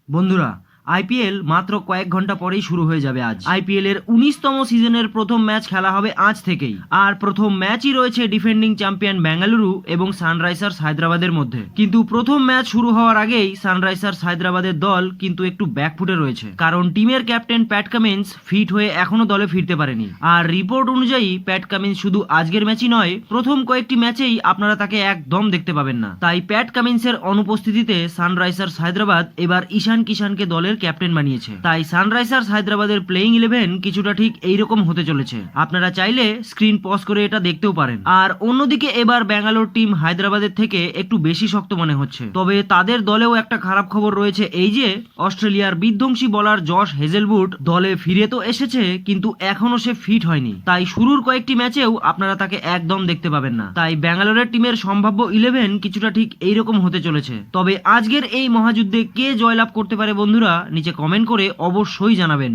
বন্ধুরা, আইপিএল মাত্র কয়েক ঘন্টা পরেই শুরু হয়ে যাবে। আজ আইপিএল এর 19তম সিজনের প্রথম ম্যাচ খেলা হবে আজ থেকেই। আর প্রথম ম্যাচই রয়েছে ডিফেন্ডিং চ্যাম্পিয়ন বেঙ্গালুরু এবং সানরাইজার্স হায়দ্রাবাদের মধ্যে। কিন্তু প্রথম ম্যাচ শুরু হওয়ার আগেই সানরাইজার্স হায়দ্রাবাদের দল কিন্তু একটু ব্যাকফুটে রয়েছে, কারণ টিমের ক্যাপ্টেন প্যাট কামিন্স ফিট হয়ে এখনো দলে ফিরতে পারেনি। আর রিপোর্ট অনুযায়ী প্যাট কামিন্স শুধু আজকের ম্যাচই নয়, প্রথম কয়েকটি ম্যাচেই আপনারা তাকে একদম দেখতে পাবেন না। তাই প্যাট কামিন্সের অনুপস্থিতিতে সানরাইজার্স হায়দ্রাবাদ এবার ঈশান কিষানকে দলের ক্যাপ্টেন বানিয়েছে। তাই সানরাইজার্স হায়দ্রাবাদের প্লেইং 11 কিছুটা ঠিক এইরকম হতে চলেছে। আপনারা চাইলে স্ক্রিন পজ করে এটা দেখতেও পারেন। আর অন্যদিকে এবার ব্যাঙ্গালোর টিম হায়দ্রাবাদের থেকে একটু বেশি শক্ত মনে হচ্ছে। তবে তাদের দলেও একটা খারাপ খবর রয়েছে, এই যে অস্ট্রেলিয়ার বিধ্বংসী বোলার জশ হেজেলউড দলে ফিরে তো এসেছে, কিন্তু এখনো সে ফিট হয়নি। তাই শুরুর কয়েকটি ম্যাচেও আপনারা তাকে একদম দেখতে পাবেন না। তাই ব্যাঙ্গালোরের টিমের সম্ভাব্য 11 কিছুটা ঠিক এইরকম হতে চলেছে। তবে আজকের এই মহাযুদ্ধে কে জয়লাভ করতে পারে বন্ধুরা, নিচে কমেন্ট করে অবশ্যই জানাবেন।